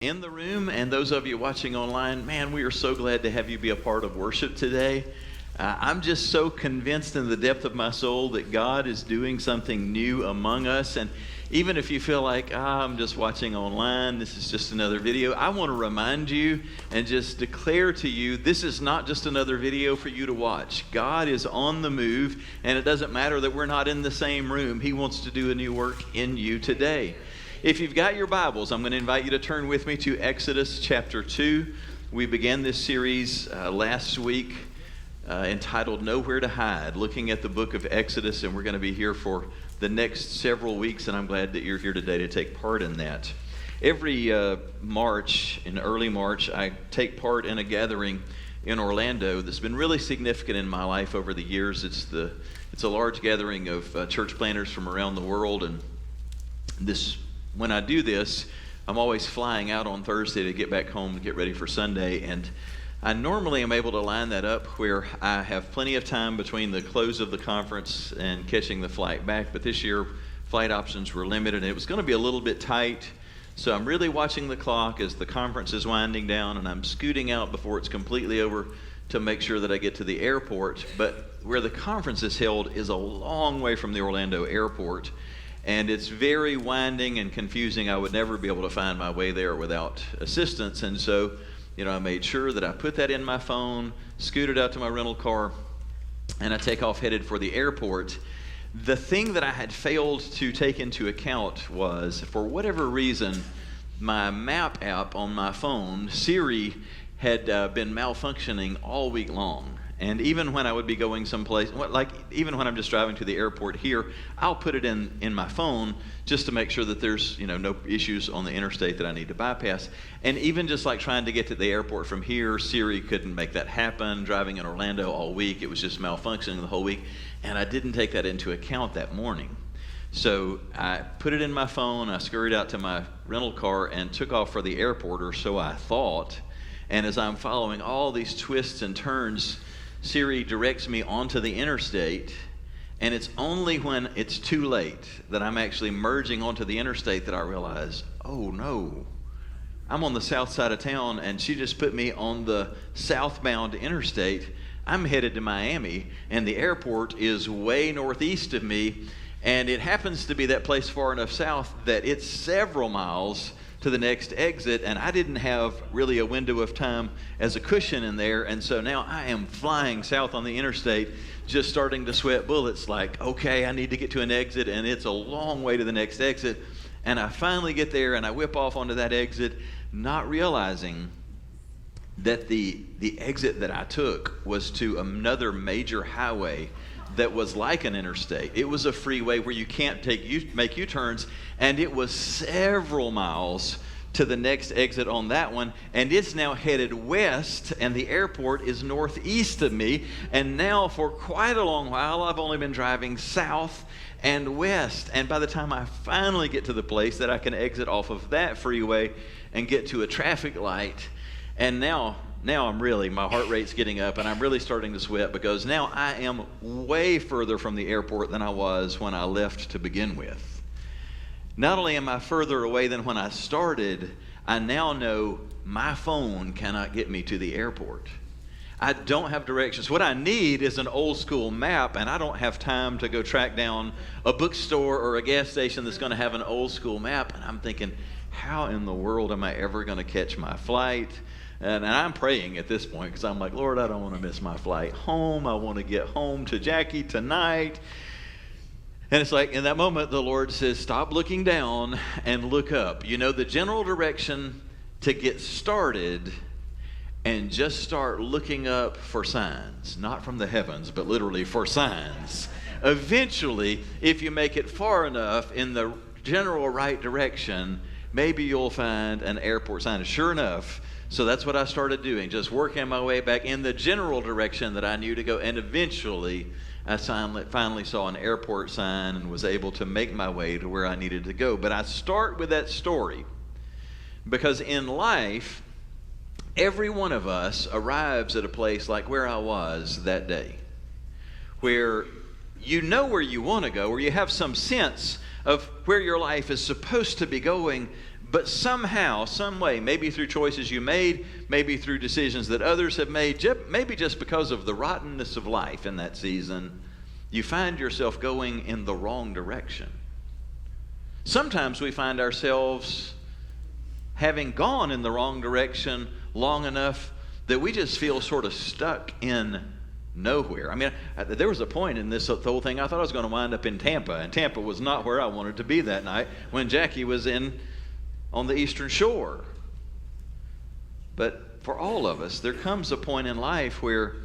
In the room and those of you watching online, man, we are so glad to have you be a part of worship today. I'm just so convinced in the depth of my soul that God is doing something new among us. And even if you feel like, I'm just watching online, this is just another video, I want to remind you and just declare to you, this is not just another video for you to watch. God is on the move, and it doesn't matter that we're not in the same room. He wants to do a new work in you today. If you've got your Bibles, I'm going to invite you to turn with me to Exodus chapter 2. We began this series last week entitled Nowhere to Hide, looking at the book of Exodus, and we're going to be here for the next several weeks, and I'm glad that you're here today to take part in that. Every March, in early March, I take part in a gathering in Orlando that's been really significant in my life over the years. It's a large gathering of church planters from around the world, and when I do this, I'm always flying out on Thursday to get back home to get ready for Sunday, and I normally am able to line that up where I have plenty of time between the close of the conference and catching the flight back, but this year flight options were limited and it was going to be a little bit tight, so I'm really watching the clock as the conference is winding down, and I'm scooting out before it's completely over to make sure that I get to the airport. But where the conference is held is a long way from the Orlando airport, and it's very winding and confusing. I would never be able to find my way there without assistance. And so, I made sure that I put that in my phone, scooted out to my rental car, and I take off headed for the airport. The thing that I had failed to take into account was, for whatever reason, my map app on my phone, Siri, had been malfunctioning all week long. And even when I would be going someplace, even when I'm just driving to the airport here, I'll put it in my phone just to make sure that there's, no issues on the interstate that I need to bypass. And even just like trying to get to the airport from here, Siri couldn't make that happen. Driving in Orlando all week, it was just malfunctioning the whole week. And I didn't take that into account that morning. So I put it in my phone, I scurried out to my rental car and took off for the airport, or so I thought. And as I'm following all these twists and turns, Siri directs me onto the interstate, and it's only when it's too late that I'm actually merging onto the interstate that I realize, oh no, I'm on the south side of town, and she just put me on the southbound interstate. I'm headed to Miami, and the airport is way northeast of me, and it happens to be that place far enough south that it's several miles to the next exit, and I didn't have really a window of time as a cushion in there, and so now I am flying south on the interstate, just starting to sweat bullets, like, okay, I need to get to an exit, and it's a long way to the next exit, and I finally get there, and I whip off onto that exit, not realizing that the exit that I took was to another major highway that was like an interstate. It was a freeway where you can't make U-turns, and it was several miles to the next exit on that one, and it's now headed west, and the airport is northeast of me, and now for quite a long while I've only been driving south and west, and by the time I finally get to the place that I can exit off of that freeway and get to a traffic light, and now my heart rate's getting up, and I'm really starting to sweat, because now I am way further from the airport than I was when I left to begin with. Not only am I further away than when I started, I now know my phone cannot get me to the airport. I don't have directions. What I need is an old school map, and I don't have time to go track down a bookstore or a gas station that's going to have an old school map. And I'm thinking, how in the world am I ever going to catch my flight? And I'm praying at this point, because I'm like, Lord, I don't want to miss my flight home. I want to get home to Jackie tonight. And it's like, in that moment, the Lord says, stop looking down and look up. The general direction to get started, and just start looking up for signs. Not from the heavens, but literally for signs. Eventually, if you make it far enough in the general right direction, maybe you'll find an airport sign. Sure enough, so that's what I started doing, just working my way back in the general direction that I knew to go, and eventually I finally saw an airport sign and was able to make my way to where I needed to go. But I start with that story because in life, every one of us arrives at a place like where I was that day, where you know where you want to go, where you have some sense of where your life is supposed to be going, But somehow, some way, maybe through choices you made, maybe through decisions that others have made, maybe just because of the rottenness of life in that season, you find yourself going in the wrong direction. Sometimes we find ourselves having gone in the wrong direction long enough that we just feel sort of stuck in nowhere. I mean, there was a point in this whole thing I thought I was going to wind up in Tampa, and Tampa was not where I wanted to be that night when Jackie was on the Eastern Shore. But for all of us, there comes a point in life where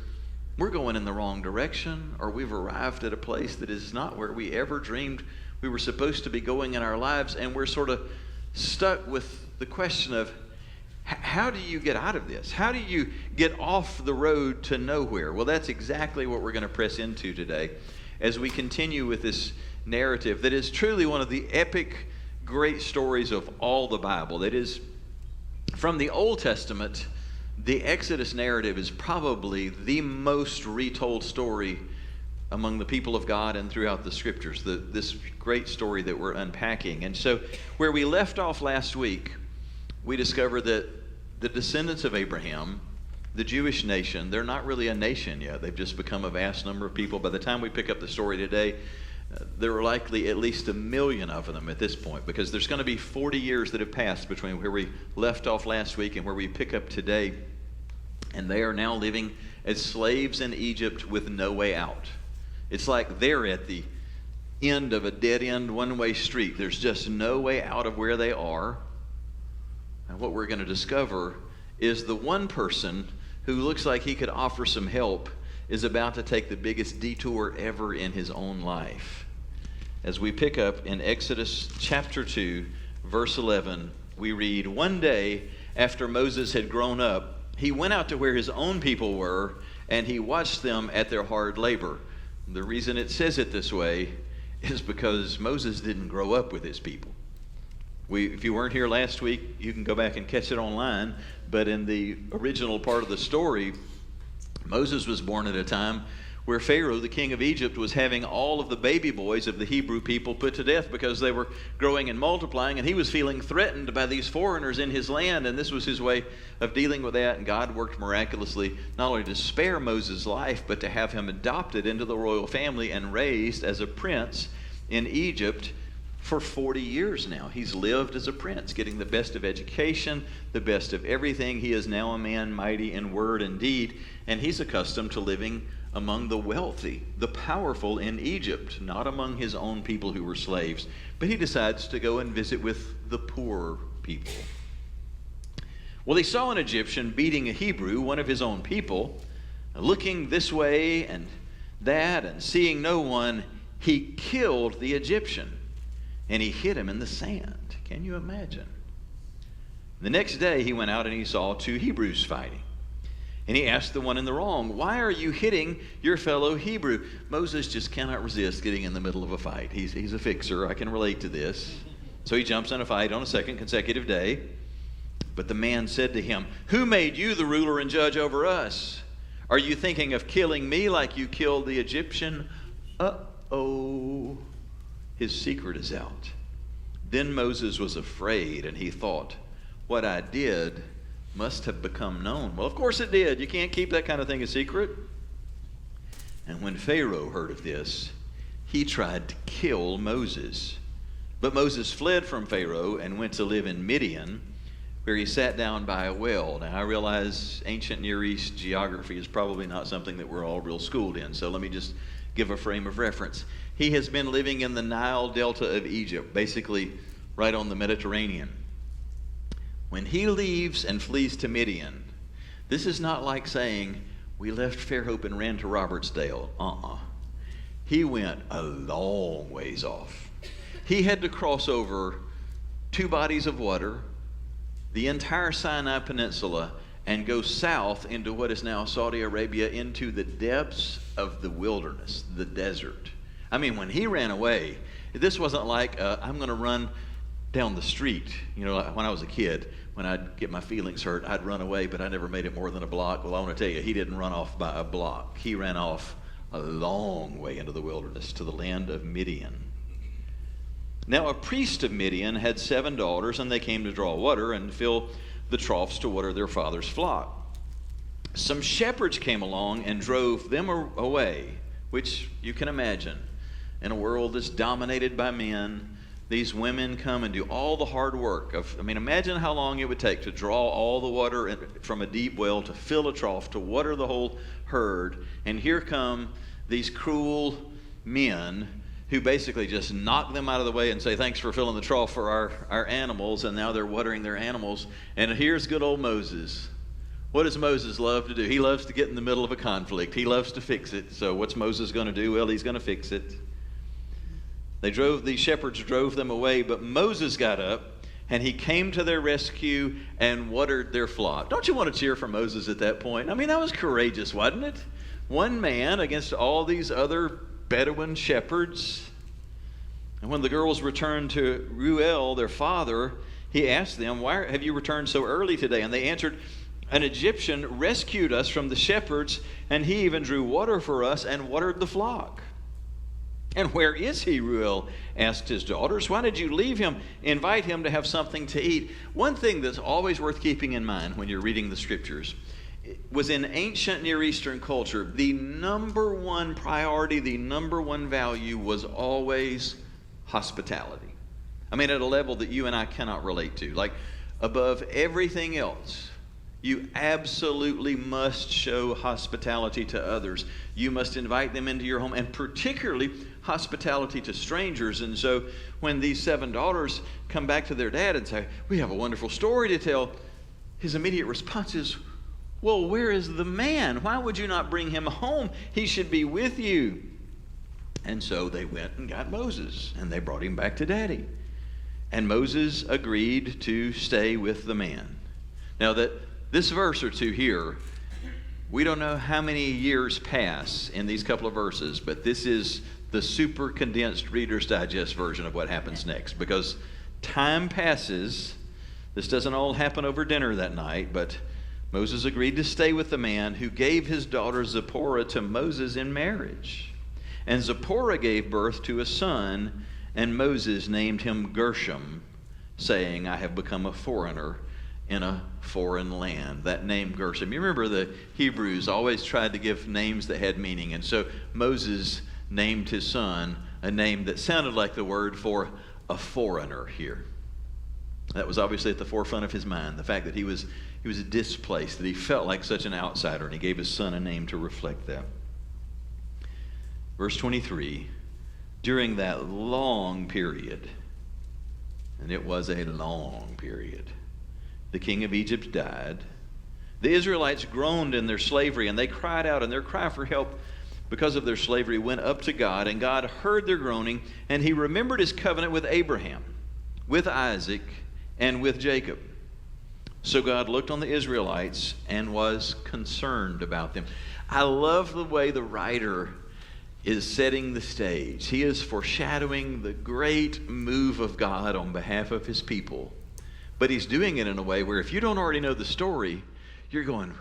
we're going in the wrong direction, or we've arrived at a place that is not where we ever dreamed we were supposed to be going in our lives, and we're sort of stuck with the question of, how do you get out of this? How do you get off the road to nowhere? Well, that's exactly what we're going to press into today as we continue with this narrative that is truly one of the epic, great stories of all the Bible. That is, from the Old Testament, the Exodus narrative is probably the most retold story among the people of God and throughout the scriptures, this great story that we're unpacking. And so where we left off last week, we discovered that the descendants of Abraham, the Jewish nation, they're not really a nation yet. They've just become a vast number of people. By the time we pick up the story today, there are likely at least 1 million of them at this point, because there's going to be 40 years that have passed between where we left off last week and where we pick up today. And they are now living as slaves in Egypt with no way out. It's like they're at the end of a dead-end one-way street. There's just no way out of where they are. And what we're going to discover is the one person who looks like he could offer some help is about to take the biggest detour ever in his own life. As we pick up in Exodus chapter 2, verse 11, we read, "One day after Moses had grown up, he went out to where his own people were, and he watched them at their hard labor." The reason it says it this way is because Moses didn't grow up with his people. If you weren't here last week, you can go back and catch it online. But in the original part of the story, Moses was born at a time where Pharaoh, the king of Egypt, was having all of the baby boys of the Hebrew people put to death because they were growing and multiplying, and he was feeling threatened by these foreigners in his land, and this was his way of dealing with that. And God worked miraculously not only to spare Moses' life, but to have him adopted into the royal family and raised as a prince in Egypt. For 40 years now, he's lived as a prince, getting the best of education, the best of everything. He is now a man mighty in word and deed, and he's accustomed to living among the wealthy, the powerful in Egypt, not among his own people who were slaves. But he decides to go and visit with the poor people. Well, he saw an Egyptian beating a Hebrew, one of his own people. Looking this way and that and seeing no one, he killed the Egyptian. And he hid him in the sand. Can you imagine? The next day he went out and he saw 2 Hebrews fighting. And he asked the one in the wrong, "Why are you hitting your fellow Hebrew?" Moses just cannot resist getting in the middle of a fight. He's a fixer. I can relate to this. So he jumps in a fight on a second consecutive day. But the man said to him, "Who made you the ruler and judge over us? Are you thinking of killing me like you killed the Egyptian?" Uh-oh. His secret is out. Then Moses was afraid, and he thought, "What I did must have become known." Well, of course it did. You can't keep that kind of thing a secret. And when Pharaoh heard of this, he tried to kill Moses. But Moses fled from Pharaoh and went to live in Midian, where he sat down by a well. Now, I realize ancient Near East geography is probably not something that we're all real schooled in, so let me just give a frame of reference. He has been living in the Nile Delta of Egypt, basically right on the Mediterranean. When he leaves and flees to Midian, this is not like saying, "We left Fairhope and ran to Robertsdale." He went a long ways off. He had to cross over 2 bodies of water, the entire Sinai Peninsula, and go south into what is now Saudi Arabia, into the depths of the wilderness, the desert. I mean, when he ran away, this wasn't like, I'm going to run down the street. You know, when I was a kid, when I'd get my feelings hurt, I'd run away, but I never made it more than a block. Well, I want to tell you, he didn't run off by a block. He ran off a long way into the wilderness to the land of Midian. Now a priest of Midian had 7 daughters, and they came to draw water and fill the troughs to water their father's flock. Some shepherds came along and drove them away, which you can imagine. In a world that's dominated by men, these women come and do all the hard work. Imagine how long it would take to draw all the water from a deep well, to fill a trough, to water the whole herd. And here come these cruel men who basically just knock them out of the way and say, thanks for filling the trough for our animals, and now they're watering their animals. And here's good old Moses. What does Moses love to do? He loves to get in the middle of a conflict. He loves to fix it. So what's Moses going to do? Well, he's going to fix it. These shepherds drove them away, but Moses got up and he came to their rescue and watered their flock. Don't you want to cheer for Moses at that point? That was courageous, wasn't it? One man against all these other Bedouin shepherds. And when the girls returned to Reuel, their father, he asked them, why have you returned so early today? And they answered, an Egyptian rescued us from the shepherds, and he even drew water for us and watered the flock. And where is he? Reuel asked his daughters. Why did you leave him? Invite him to have something to eat. One thing that's always worth keeping in mind when you're reading the scriptures was, in ancient Near Eastern culture, the number one priority, the number one value was always hospitality. At a level that you and I cannot relate to. Like, above everything else, you absolutely must show hospitality to others. You must invite them into your home, and particularly hospitality to strangers. And so when these 7 daughters come back to their dad and say, we have a wonderful story to tell, his immediate response is, well, where is the man? Why would you not bring him home? He should be with you. And so they went and got Moses, and they brought him back to daddy. And Moses agreed to stay with the man. Now, that this verse or two here, we don't know how many years pass in these couple of verses, but this is the super condensed Reader's Digest version of what happens next, because time passes. This doesn't all happen over dinner that night, but Moses agreed to stay with the man who gave his daughter Zipporah to Moses in marriage. And Zipporah gave birth to a son, and Moses named him Gershom, saying, I have become a foreigner in a foreign land. That name Gershom. You remember the Hebrews always tried to give names that had meaning. And so Moses named his son a name that sounded like the word for a foreigner here. That was obviously at the forefront of his mind. The fact that he was displaced, that he felt like such an outsider, and he gave his son a name to reflect that. Verse 23, during that long period, and it was a long period, the king of Egypt died. The Israelites groaned in their slavery, and they cried out, and their cry for help because of their slavery went up to God, and God heard their groaning, and he remembered his covenant with Abraham, with Isaac, and with Jacob. So God looked on the Israelites and was concerned about them. I love the way the writer is setting the stage. He is foreshadowing the great move of God on behalf of his people. But he's doing it in a way where if you don't already know the story, you're going,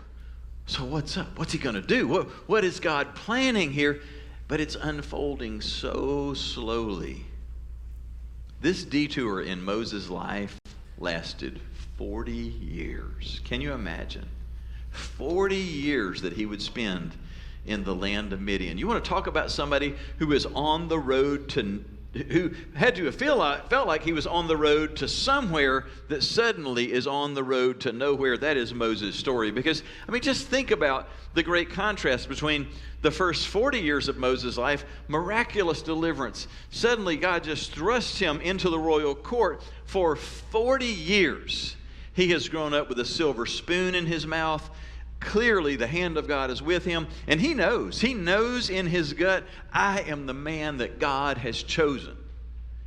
so what's up? What's he going to do? What is God planning here? But it's unfolding so slowly. This detour in Moses' life lasted 40 years. Can you imagine? 40 years that he would spend in the land of Midian. You want to talk about somebody who is on the road to, who had to felt like he was on the road to somewhere that suddenly is on the road to nowhere. That is Moses' story. Because, just think about the great contrast between the first 40 years of Moses' life, miraculous deliverance. Suddenly, God just thrusts him into the royal court. For 40 years, he has grown up with a silver spoon in his mouth. Clearly, the hand of God is with him, and he knows in his gut, I am the man that God has chosen.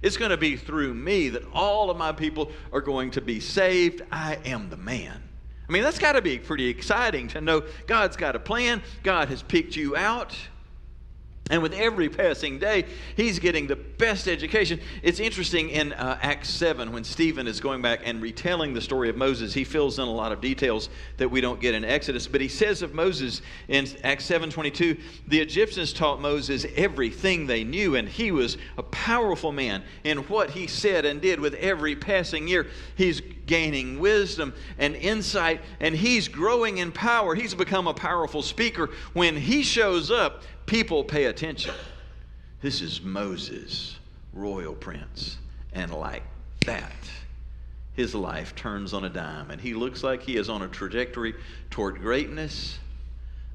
It's going to be through me that all of my people are going to be saved. I am the man. That's got to be pretty exciting to know God's got a plan. God has picked you out. And with every passing day, he's getting the best education. It's interesting in Acts 7, when Stephen is going back and retelling the story of Moses, he fills in a lot of details that we don't get in Exodus. But he says of Moses in Acts 7:22, the Egyptians taught Moses everything they knew, and he was a powerful man in what he said and did. With every passing year, he's gaining wisdom and insight, and he's growing in power. He's become a powerful speaker. When he shows up, people pay attention. This is Moses, royal prince. And like that, his life turns on a dime. And he looks like he is on a trajectory toward greatness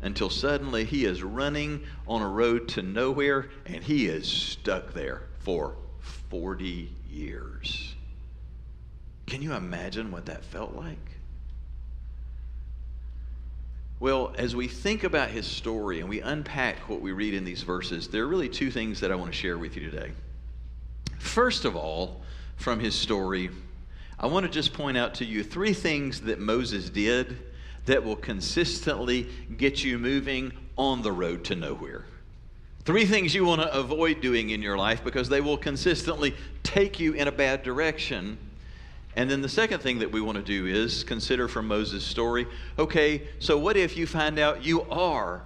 until suddenly he is running on a road to nowhere, and he is stuck there for 40 years. Can you imagine what that felt like? Well, as we think about his story and we unpack what we read in these verses, there are really two things that I want to share with you today. First of all, from his story, I want to just point out to you three things that Moses did that will consistently get you moving on the road to nowhere. Three things you want to avoid doing in your life because they will consistently take you in a bad direction. And then the second thing that we want to do is consider from Moses' story, okay, so what if you find out you are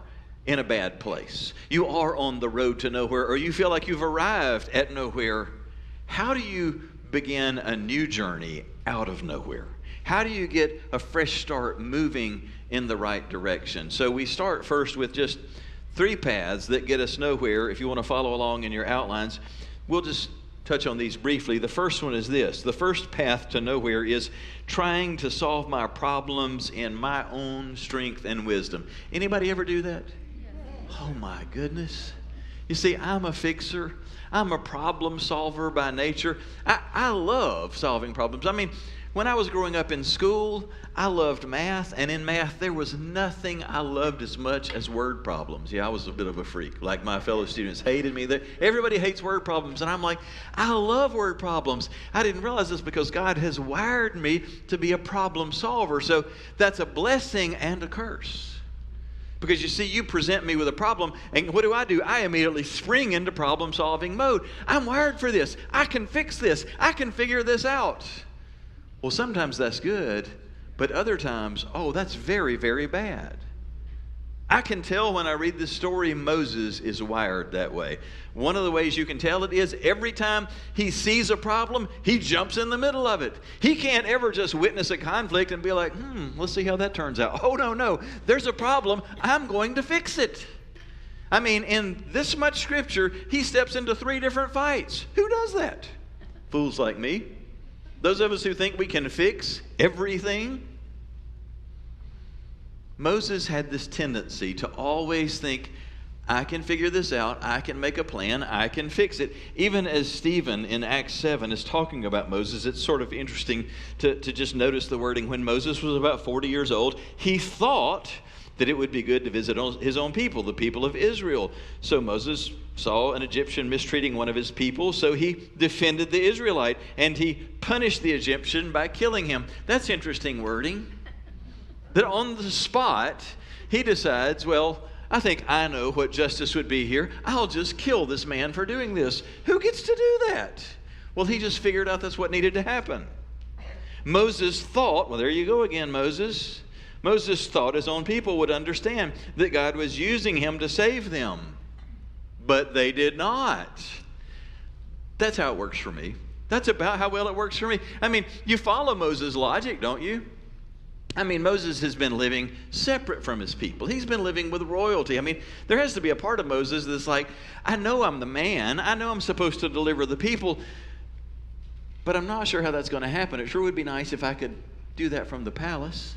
in a bad place? You are on the road to nowhere, or you feel like you've arrived at nowhere. How do you begin a new journey out of nowhere? How do you get a fresh start moving in the right direction? So we start first with just three paths that get us nowhere. If you want to follow along in your outlines, we'll just touch on these briefly. The first one is this. The first path to nowhere is trying to solve my problems in my own strength and wisdom. Anybody ever do that? Oh my goodness. You see, I'm a fixer. I'm a problem solver by nature. I love solving problems. I mean, when I was growing up in school, I loved math, and in math, there was nothing I loved as much as word problems. Yeah, I was a bit of a freak. Like my fellow students hated me. Everybody hates word problems, and I'm like, I love word problems. I didn't realize this because God has wired me to be a problem solver. So that's a blessing and a curse. Because you see, you present me with a problem, and what do? I immediately spring into problem-solving mode. I'm wired for this. I can fix this. I can figure this out. Well, sometimes that's good, but other times, oh, that's very, very bad. I can tell when I read this story, Moses is wired that way. One of the ways you can tell it is every time he sees a problem, he jumps in the middle of it. He can't ever just witness a conflict and be like, let's see how that turns out. Oh, no, there's a problem. I'm going to fix it. I mean, in this much scripture, he steps into 3 different fights. Who does that? Fools like me. Those of us who think we can fix everything. Moses had this tendency to always think, I can figure this out, I can make a plan, I can fix it. Even as Stephen in Acts 7 is talking about Moses, it's sort of interesting to just notice the wording. When Moses was about 40 years old, he thought that it would be good to visit his own people, the people of Israel. So Moses saw an Egyptian mistreating one of his people, so he defended the Israelite, and he punished the Egyptian by killing him. That's interesting wording. That on the spot, he decides, well, I think I know what justice would be here. I'll just kill this man for doing this. Who gets to do that? Well, he just figured out that's what needed to happen. Moses thought, well, there you go again, Moses. Moses thought his own people would understand that God was using him to save them. But they did not. That's how it works for me. That's about how well it works for me. I mean, you follow Moses' logic, don't you? I mean, Moses has been living separate from his people. He's been living with royalty. I mean, there has to be a part of Moses that's like, I know I'm the man. I know I'm supposed to deliver the people. But I'm not sure how that's going to happen. It sure would be nice if I could do that from the palace.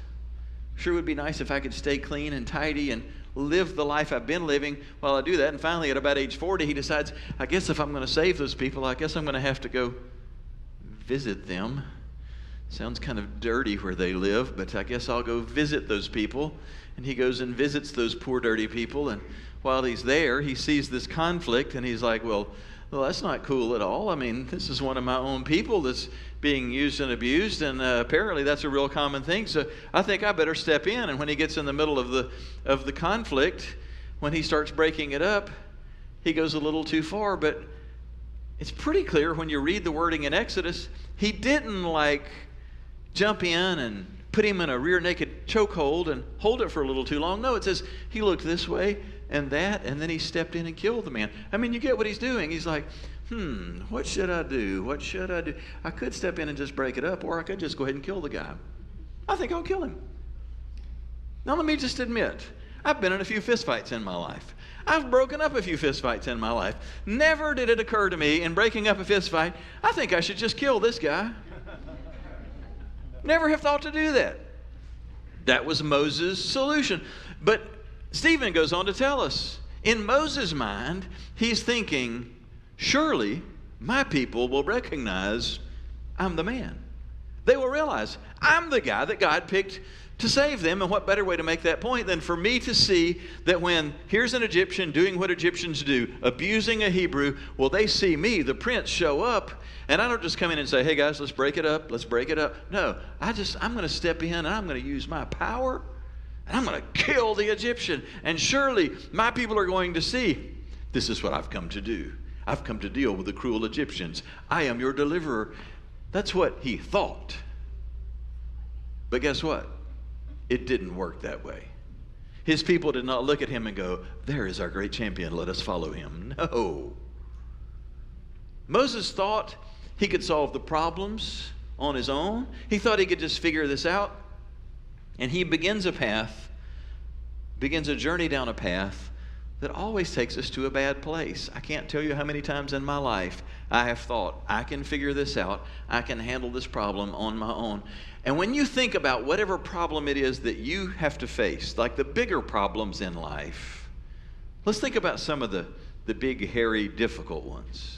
Sure would be nice if I could stay clean and tidy and live the life I've been living while I do that. And finally, at about age 40, he decides, I guess if I'm going to save those people, I guess I'm going to have to go visit them. Sounds kind of dirty where they live, but I guess I'll go visit those people. And he goes and visits those poor, dirty people. And while he's there, he sees this conflict, and he's like, well, that's not cool at all. I mean, this is one of my own people that's being used and abused, and apparently that's a real common thing. So I think I better step in. And when he gets in the middle of the conflict, when he starts breaking it up, he goes a little too far, but it's pretty clear when you read the wording in Exodus, he didn't like jump in and put him in a rear naked chokehold and hold it for a little too long. No, it says he looked this way and that, and then he stepped in and killed the man. I mean, you get what he's doing. He's like, what should I do? What should I do? I could step in and just break it up, or I could just go ahead and kill the guy. I think I'll kill him. Now, let me just admit, I've been in a few fistfights in my life. I've broken up a few fistfights in my life. Never did it occur to me in breaking up a fistfight, I think I should just kill this guy. Never have thought to do that. That was Moses' solution. But Stephen goes on to tell us, in Moses' mind, he's thinking, surely my people will recognize I'm the man. They will realize I'm the guy that God picked to save them. And what better way to make that point than for me to see that when here's an Egyptian doing what Egyptians do, abusing a Hebrew, well, they see me, the prince, show up, and I don't just come in and say, hey guys, let's break it up, let's break it up. No, I'm going to step in and I'm going to use my power and I'm going to kill the Egyptian. And surely my people are going to see, this is what I've come to do. I've come to deal with the cruel Egyptians. I am your deliverer. That's what he thought. But guess what? It didn't work that way. His people did not look at him and go, there is our great champion, let us follow him. No. Moses thought he could solve the problems on his own. He thought he could just figure this out. And he begins a journey down a path that always takes us to a bad place. I can't tell you how many times in my life I have thought, I can figure this out. I can handle this problem on my own. And when you think about whatever problem it is that you have to face, like the bigger problems in life, let's think about some of the big, hairy, difficult ones.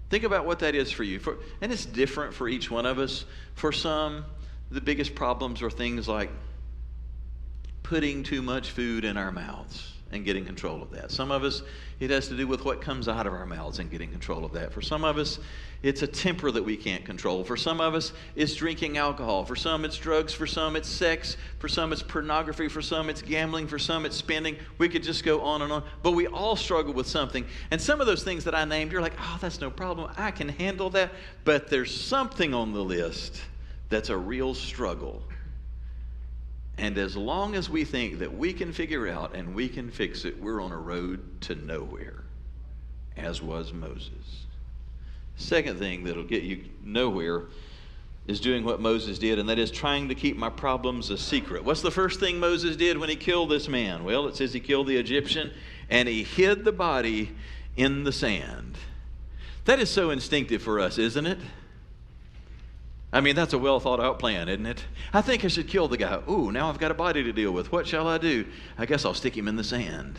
Think about what that is for you. And it's different for each one of us. For some, the biggest problems are things like putting too much food in our mouths and getting control of that. Some of us, it has to do with what comes out of our mouths and getting control of that. For some of us, it's a temper that we can't control. For some of us, it's drinking alcohol. For some, it's drugs. For some, it's sex. For some, it's pornography. For some, it's gambling. For some, it's spending. We could just go on and on. But we all struggle with something. And some of those things that I named, you're like, oh, that's no problem. I can handle that. But there's something on the list that's a real struggle. And as long as we think that we can figure out and we can fix it, we're on a road to nowhere, as was Moses. Second thing that'll get you nowhere is doing what Moses did, and that is trying to keep my problems a secret. What's the first thing Moses did when he killed this man? Well, it says he killed the Egyptian, and he hid the body in the sand. That is so instinctive for us, isn't it? I mean, that's a well thought out plan, isn't it? I think I should kill the guy. Ooh, now I've got a body to deal with. What shall I do? I guess I'll stick him in the sand.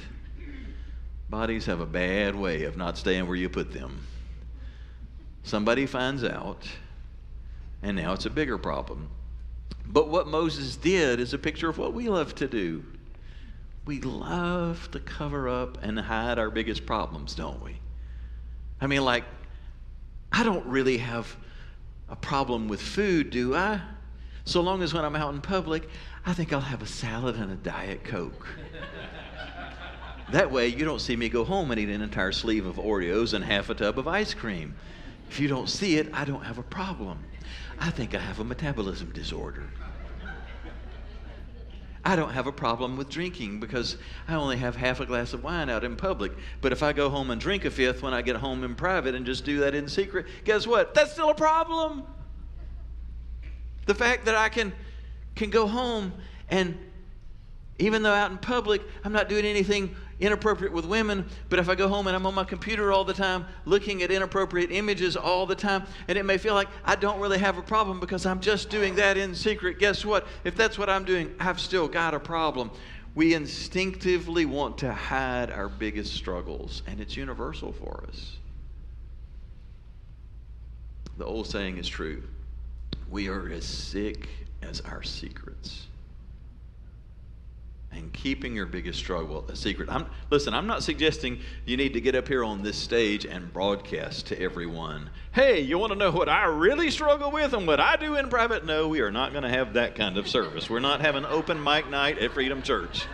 Bodies have a bad way of not staying where you put them. Somebody finds out, and now it's a bigger problem. But what Moses did is a picture of what we love to do. We love to cover up and hide our biggest problems, don't we? I mean, like, I don't really have a problem with food, do I? So long as when I'm out in public, I think I'll have a salad and a Diet Coke. That way you don't see me go home and eat an entire sleeve of Oreos and half a tub of ice cream. If you don't see it, I don't have a problem. I think I have a metabolism disorder. I don't have a problem with drinking because I only have half a glass of wine out in public. But if I go home and drink a fifth when I get home in private and just do that in secret, guess what? That's still a problem. The fact that I can go home and even though out in public, I'm not doing anything inappropriate with women, but if I go home and I'm on my computer all the time, looking at inappropriate images all the time, and it may feel like I don't really have a problem because I'm just doing that in secret, guess what? If that's what I'm doing, I've still got a problem. We instinctively want to hide our biggest struggles, and it's universal for us. The old saying is true. We are as sick as our secrets. And keeping your biggest struggle a secret. Listen, I'm not suggesting you need to get up here on this stage and broadcast to everyone. Hey, you want to know what I really struggle with and what I do in private? No, we are not going to have that kind of service. We're not having open mic night at Freedom Church.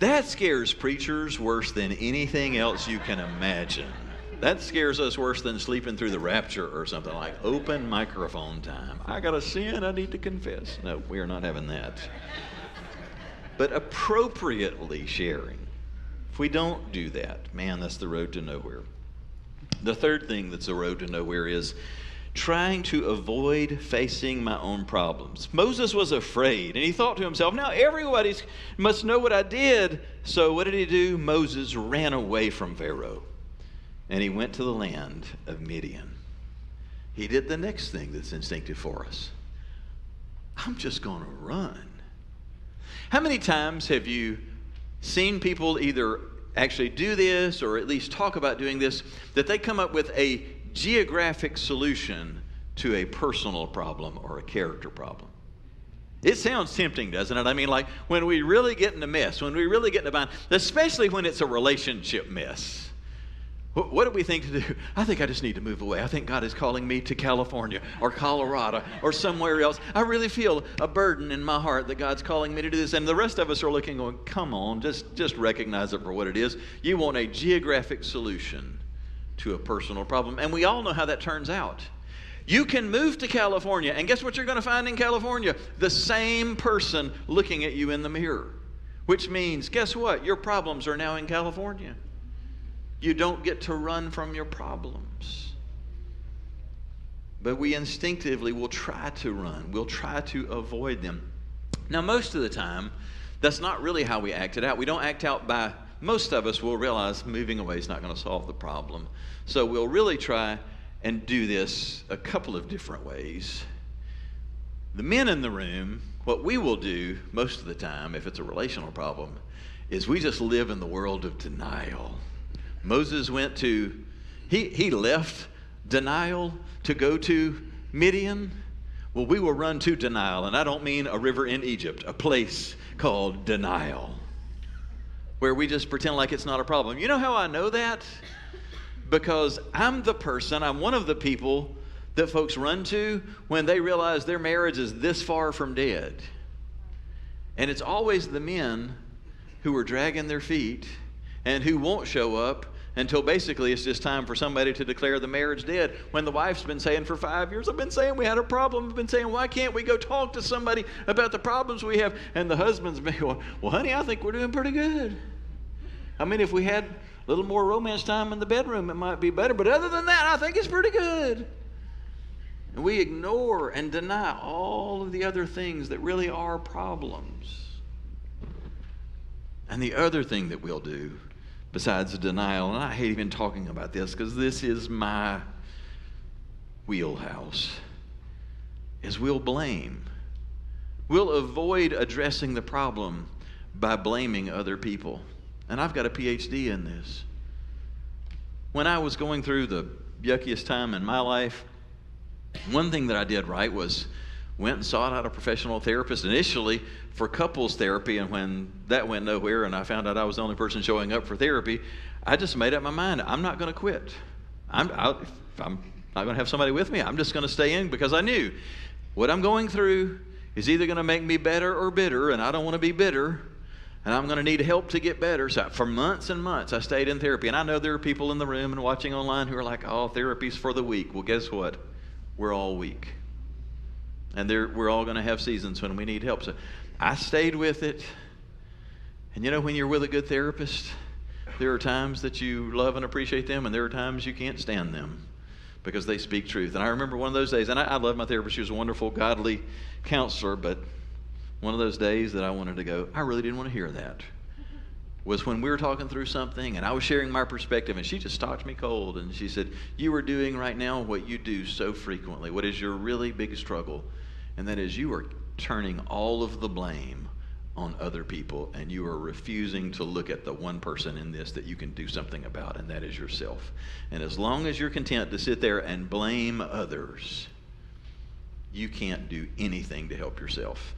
That scares preachers worse than anything else you can imagine. That scares us worse than sleeping through the rapture or something like open microphone time. I got a sin I need to confess. No, we are not having that. But appropriately sharing. If we don't do that, man, that's the road to nowhere. The third thing that's the road to nowhere is trying to avoid facing my own problems. Moses was afraid, and he thought to himself, now everybody must know what I did. So what did he do? Moses ran away from Pharaoh, and he went to the land of Midian. He did the next thing that's instinctive for us. I'm just going to run. How many times have you seen people either actually do this or at least talk about doing this, that they come up with a geographic solution to a personal problem or a character problem? It sounds tempting, doesn't it? I mean, like when we really get in a mess, when we really get in a bind, especially when it's a relationship mess. What do we think to do? I think I just need to move away. I think God is calling me to California or Colorado or somewhere else. I really feel a burden in my heart that God's calling me to do this. And the rest of us are looking going, come on, just recognize it for what it is. You want a geographic solution to a personal problem. And we all know how that turns out. You can move to California, and guess what you're going to find in California? The same person looking at you in the mirror. Which means, guess what? Your problems are now in California. You don't get to run from your problems. But we instinctively will try to run. We'll try to avoid them. Now, most of the time, that's not really how we act it out. We don't act out by, most of us will realize moving away is not going to solve the problem. So we'll really try and do this a couple of different ways. The men in the room, what we will do most of the time, if it's a relational problem, is we just live in the world of denial. Moses went to, he left denial to go to Midian. Well, we will run to denial, and I don't mean a river in Egypt, a place called denial, where we just pretend like it's not a problem. You know how I know that? Because I'm one of the people that folks run to when they realize their marriage is this far from dead. And it's always the men who are dragging their feet and who won't show up until basically it's just time for somebody to declare the marriage dead. When the wife's been saying for 5 years, I've been saying we had a problem. I've been saying, why can't we go talk to somebody about the problems we have? And the husband's been going, well, honey, I think we're doing pretty good. I mean, if we had a little more romance time in the bedroom, it might be better. But other than that, I think it's pretty good. And we ignore and deny all of the other things that really are problems. And the other thing that we'll do, besides denial, and I hate even talking about this because this is my wheelhouse, is we'll blame. We'll avoid addressing the problem by blaming other people. And I've got a PhD in this. When I was going through the yuckiest time in my life, one thing that I did right was went and sought out a professional therapist initially for couples therapy, and when that went nowhere and I found out I was the only person showing up for therapy, I just made up my mind, I'm not going to quit. If I'm not going to have somebody with me, I'm just going to stay in, because I knew what I'm going through is either going to make me better or bitter, and I don't want to be bitter, and I'm going to need help to get better. So for months and months, I stayed in therapy. And I know there are people in the room and watching online who are like, oh, therapy's for the weak. Well, guess what? We're all weak. And we're all going to have seasons when we need help. So I stayed with it. And you know, when you're with a good therapist, there are times that you love and appreciate them, and there are times you can't stand them because they speak truth. And I remember one of those days, and I love my therapist. She was a wonderful, godly counselor, but one of those days that I wanted to go, I really didn't want to hear that, was when we were talking through something and I was sharing my perspective, and she just talked me cold, and she said, you are doing right now what you do so frequently. What is your really big struggle? And that is, you are turning all of the blame on other people, and you are refusing to look at the one person in this that you can do something about, and that is yourself. And as long as you're content to sit there and blame others, you can't do anything to help yourself.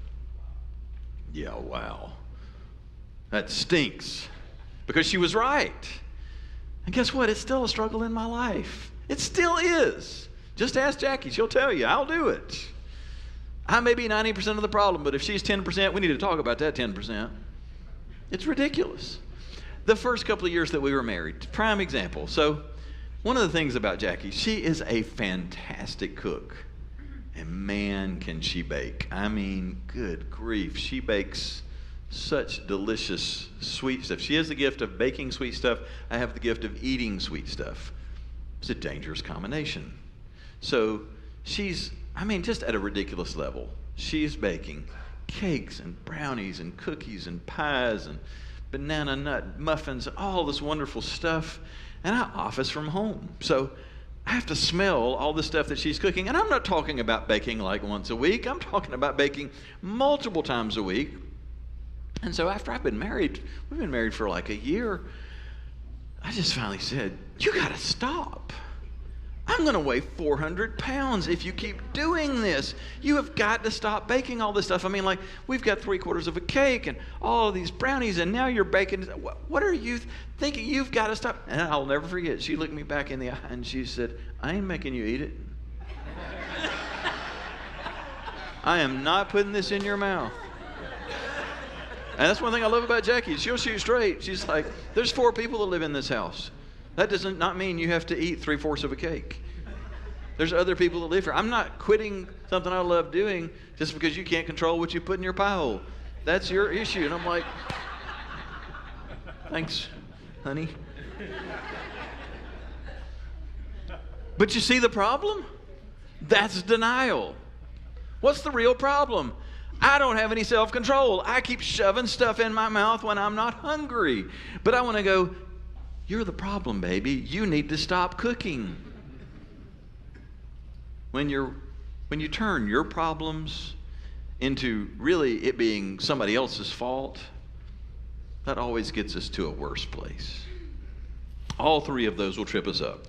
Yeah, wow. That stinks. Because she was right. And guess what? It's still a struggle in my life. It still is. Just ask Jackie. She'll tell you. I'll do it. I may be 90% of the problem, but if she's 10%, we need to talk about that 10%. It's ridiculous. The first couple of years that we were married, prime example. So one of the things about Jackie, she is a fantastic cook. And man, can she bake. I mean, good grief. She bakes such delicious sweet stuff. She has the gift of baking sweet stuff. I have the gift of eating sweet stuff. It's a dangerous combination. So she's, just at a ridiculous level. She's baking cakes and brownies and cookies and pies and banana nut muffins, all this wonderful stuff. And I office from home. So I have to smell all the stuff that she's cooking. And I'm not talking about baking like once a week. I'm talking about baking multiple times a week. And so after I've been married, we've been married for like a year, I just finally said, you got to stop. I'm going to weigh 400 pounds if you keep doing this. You have got to stop baking all this stuff. We've got 3/4 of a cake and all of these brownies, and now you're baking. What are you thinking? You've got to stop. And I'll never forget, she looked me back in the eye and she said, I ain't making you eat it. I am not putting this in your mouth. And that's one thing I love about Jackie. She'll shoot straight. She's like, there's 4 people that live in this house. That does not mean you have to eat 3/4 of a cake. There's other people that live here. I'm not quitting something I love doing just because you can't control what you put in your pie hole. That's your issue. And I'm like, thanks, honey. But you see the problem? That's denial. What's the real problem? I don't have any self-control. I keep shoving stuff in my mouth when I'm not hungry. But I want to go, you're the problem, baby. You need to stop cooking. When you turn your problems into really it being somebody else's fault, that always gets us to a worse place. All 3 of those will trip us up.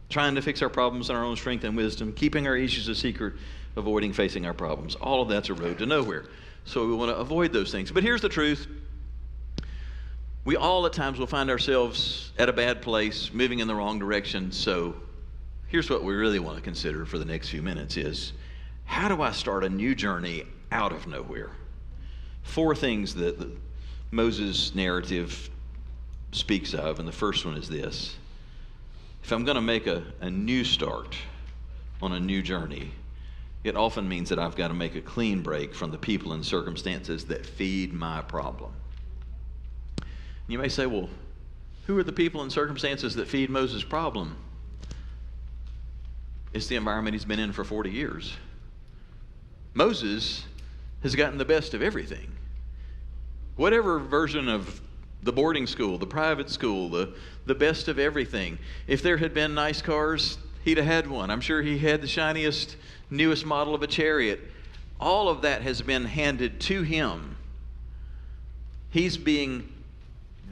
Trying to fix our problems in our own strength and wisdom, keeping our issues a secret, avoiding facing our problems. All of that's a road to nowhere. So we want to avoid those things. But here's the truth. We all at times will find ourselves at a bad place, moving in the wrong direction. So here's what we really want to consider for the next few minutes is, how do I start a new journey out of nowhere? 4 things that the Moses narrative speaks of, and the first one is this. If I'm going to make a new start on a new journey, it often means that I've got to make a clean break from the people and circumstances that feed my problem. You may say, well, who are the people and circumstances that feed Moses' problem? It's the environment he's been in for 40 years. Moses has gotten the best of everything. Whatever version of the boarding school, the private school, the best of everything. If there had been nice cars, he'd have had one. I'm sure he had the shiniest, newest model of a chariot. All of that has been handed to him. He's being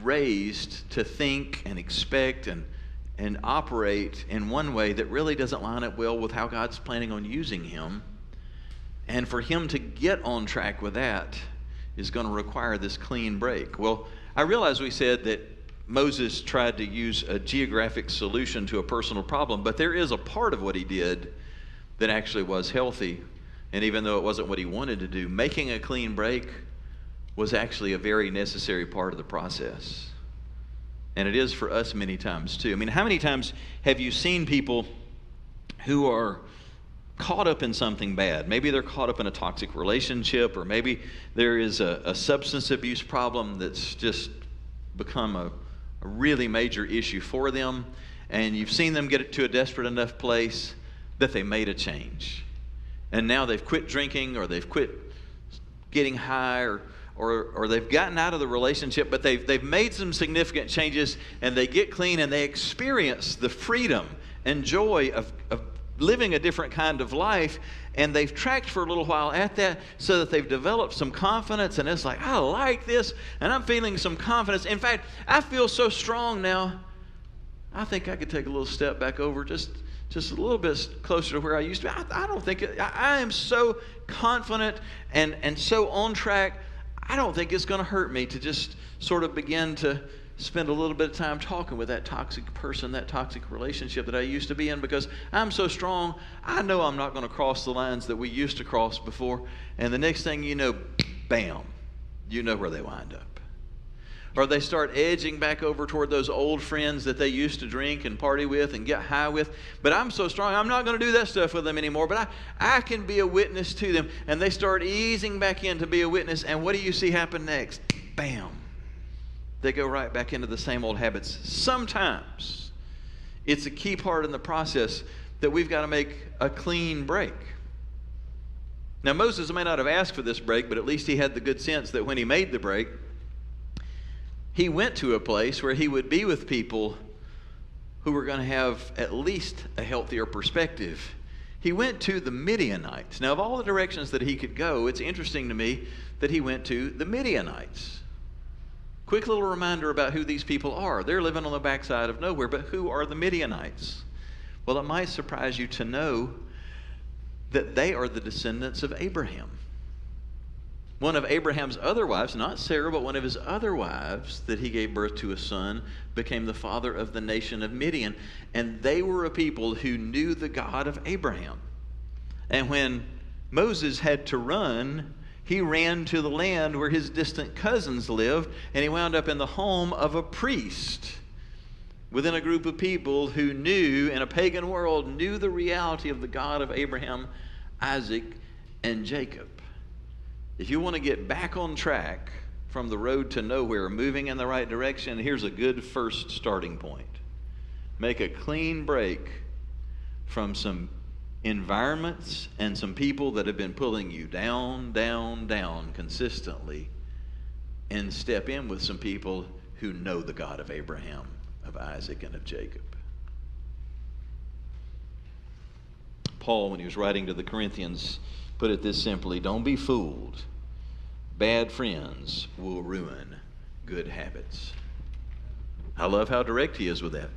raised to think and expect and operate in one way that really doesn't line up well with how God's planning on using him. And for him to get on track with that is going to require this clean break. Well, I realize we said that Moses tried to use a geographic solution to a personal problem, but there is a part of what he did that actually was healthy. And even though it wasn't what he wanted to do, making a clean break was actually a very necessary part of the process. And it is for us many times too. How many times have you seen people who are caught up in something bad? Maybe they're caught up in a toxic relationship, or maybe there is a substance abuse problem that's just become a really major issue for them, and you've seen them get to a desperate enough place that they made a change. And now they've quit drinking, or they've quit getting high, or they've gotten out of the relationship, but they've made some significant changes, and they get clean and they experience the freedom and joy of living a different kind of life, and they've tracked for a little while at that so that they've developed some confidence, and it's like, I like this, and I'm feeling some confidence. In fact, I feel so strong now, I think I could take a little step back over just a little bit closer to where I used to be. I don't think I am so confident and so on track. I don't think it's going to hurt me to just sort of begin to spend a little bit of time talking with that toxic person, that toxic relationship that I used to be in, because I'm so strong. I know I'm not going to cross the lines that we used to cross before. And the next thing you know, bam, you know where they wind up. Or they start edging back over toward those old friends that they used to drink and party with and get high with. But I'm so strong, I'm not going to do that stuff with them anymore. But I can be a witness to them. And they start easing back in to be a witness. And what do you see happen next? Bam. They go right back into the same old habits. Sometimes it's a key part in the process that we've got to make a clean break. Now, Moses may not have asked for this break, but at least he had the good sense that when he made the break, he went to a place where he would be with people who were going to have at least a healthier perspective. He went to the Midianites. Now, of all the directions that he could go, it's interesting to me that he went to the Midianites. Quick little reminder about who these people are. They're living on the backside of nowhere, but who are the Midianites? Well, it might surprise you to know that they are the descendants of Abraham. One of Abraham's other wives, not Sarah, but one of his other wives that he gave birth to a son, became the father of the nation of Midian. And they were a people who knew the God of Abraham. And when Moses had to run, he ran to the land where his distant cousins lived, and he wound up in the home of a priest within a group of people who knew, in a pagan world, knew the reality of the God of Abraham, Isaac, and Jacob. If you want to get back on track from the road to nowhere, moving in the right direction, here's a good first starting point. Make a clean break from some environments and some people that have been pulling you down, down, down consistently, and step in with some people who know the God of Abraham, of Isaac, and of Jacob. Paul, when he was writing to the Corinthians, put it this simply: don't be fooled. Bad friends will ruin good habits. I love how direct he is with that.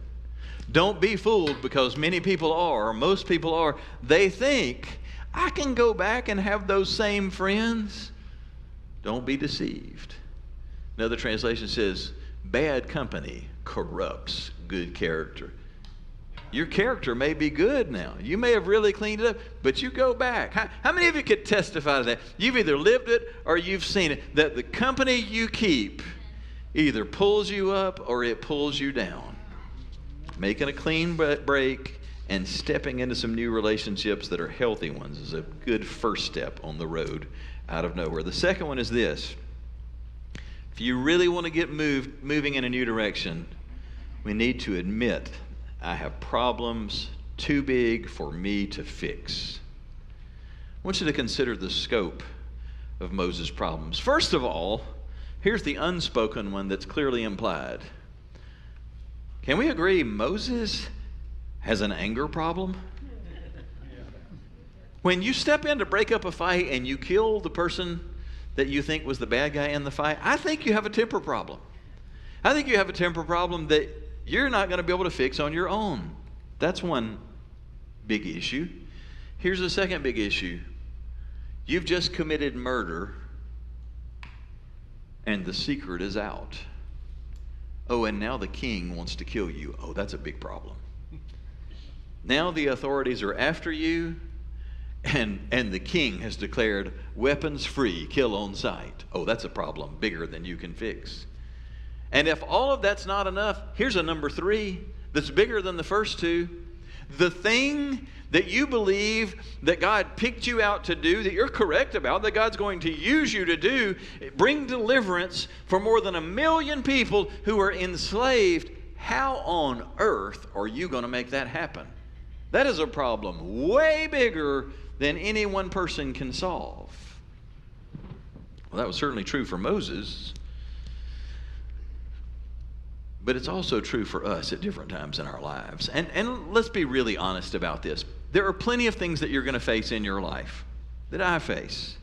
Don't be fooled, because many people are, or most people are, they think, I can go back and have those same friends. Don't be deceived. Another translation says, bad company corrupts good character. Your character may be good now. You may have really cleaned it up, but you go back. How many of you could testify to that? You've either lived it or you've seen it, that the company you keep either pulls you up or it pulls you down. Making a clean break and stepping into some new relationships that are healthy ones is a good first step on the road out of nowhere. The second one is this. If you really want to get moving in a new direction, we need to admit, I have problems too big for me to fix. I want you to consider the scope of Moses' problems. First of all, here's the unspoken one that's clearly implied. Can we agree Moses has an anger problem? When you step in to break up a fight and you kill the person that you think was the bad guy in the fight, I think you have a temper problem. I think you have a temper problem that you're not going to be able to fix on your own. That's one big issue. Here's the second big issue. You've just committed murder, and the secret is out. Oh, and now the king wants to kill you. Oh, that's a big problem. Now the authorities are after you, and the king has declared weapons free, kill on sight. Oh, that's a problem bigger than you can fix. And if all of that's not enough, here's a number 3 that's bigger than the first 2. The thing that you believe that God picked you out to do, that you're correct about, that God's going to use you to do, bring deliverance for more than 1 million people who are enslaved. How on earth are you going to make that happen? That is a problem way bigger than any one person can solve. Well, that was certainly true for Moses. But it's also true for us at different times in our lives. And let's be really honest about this. There are plenty of things that you're going to face in your life, that I face.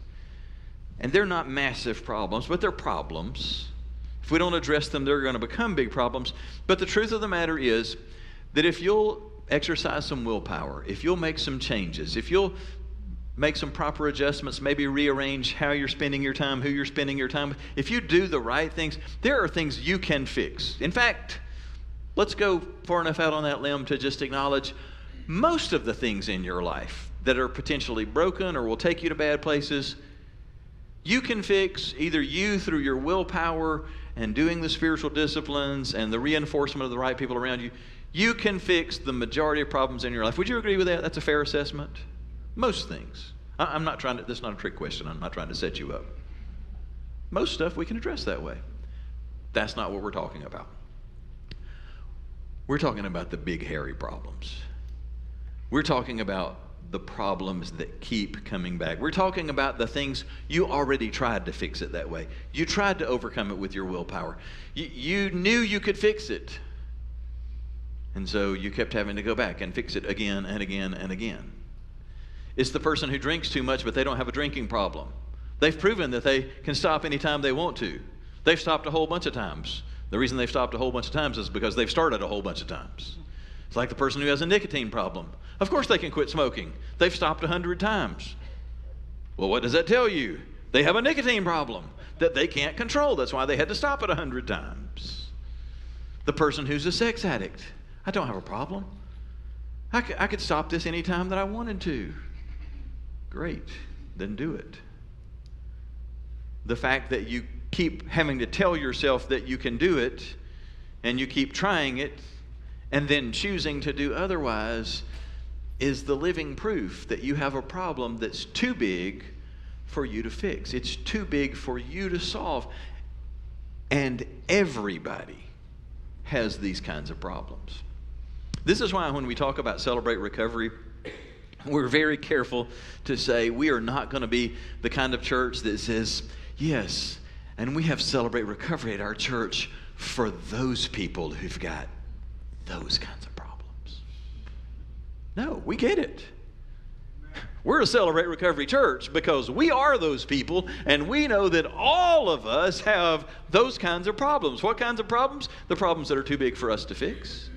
And they're not massive problems, but they're problems. If we don't address them, they're going to become big problems. But the truth of the matter is that if you'll exercise some willpower, if you'll make some changes, if you'll make some proper adjustments, maybe rearrange how you're spending your time, who you're spending your time with. If you do the right things, there are things you can fix. In fact, let's go far enough out on that limb to just acknowledge most of the things in your life that are potentially broken or will take you to bad places, You can fix either you through your willpower and doing the spiritual disciplines and the reinforcement of the right people around you. You can fix the majority of problems in your life. Would you agree with that? That's a fair assessment? Most things. I'm not trying to, this is not a trick question. I'm not trying to set you up. Most stuff we can address that way. That's not what we're talking about. We're talking about the big, hairy problems. We're talking about the problems that keep coming back. We're talking about the things you already tried to fix it that way. You tried to overcome it with your willpower. You knew you could fix it. And so you kept having to go back and fix it again and again and again. It's the person who drinks too much, but they don't have a drinking problem. They've proven that they can stop anytime they want to. They've stopped a whole bunch of times. The reason they've stopped a whole bunch of times is because they've started a whole bunch of times. It's like the person who has a nicotine problem. Of course they can quit smoking. They've stopped 100 times. Well, what does that tell you? They have a nicotine problem that they can't control. That's why they had to stop it 100 times. The person who's a sex addict. I don't have a problem. I could stop this anytime that I wanted to. Great. Then do it. The fact that you keep having to tell yourself that you can do it, and you keep trying it, and then choosing to do otherwise is the living proof that you have a problem that's too big for you to fix. It's too big for you to solve. And everybody has these kinds of problems. This is why when we talk about Celebrate Recovery, we're very careful to say we are not going to be the kind of church that says, yes, and we have Celebrate Recovery at our church for those people who've got those kinds of problems. No, we get it. We're a Celebrate Recovery church because we are those people, and we know that all of us have those kinds of problems. What kinds of problems? The problems that are too big for us to fix.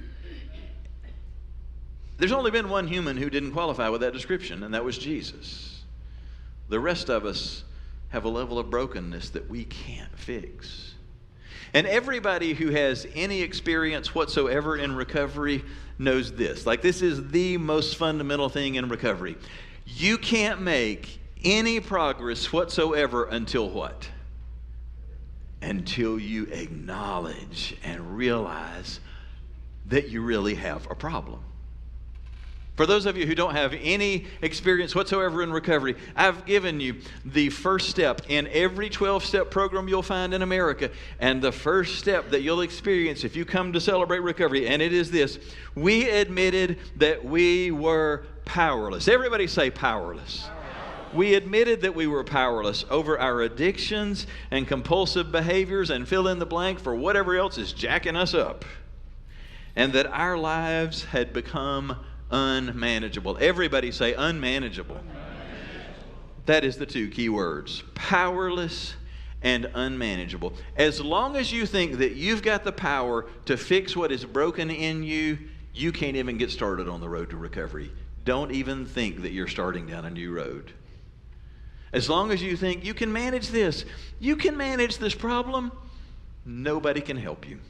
There's only been one human who didn't qualify with that description, and that was Jesus. The rest of us have a level of brokenness that we can't fix. And everybody who has any experience whatsoever in recovery knows this. Like, this is the most fundamental thing in recovery. You can't make any progress whatsoever until what? Until you acknowledge and realize that you really have a problem. For those of you who don't have any experience whatsoever in recovery, I've given you the first step in every 12-step program you'll find in America. And the first step that you'll experience if you come to Celebrate Recovery, and it is this: we admitted that we were powerless. Everybody say powerless. We admitted that we were powerless over our addictions and compulsive behaviors and fill in the blank for whatever else is jacking us up. And that our lives had become unmanageable. Everybody say unmanageable. That is the two key words: powerless and unmanageable. As long as you think that you've got the power to fix what is broken in you, you can't even get started on the road to recovery. Don't even think that you're starting down a new road. As long as you think you can manage this, you can manage this problem, nobody can help you.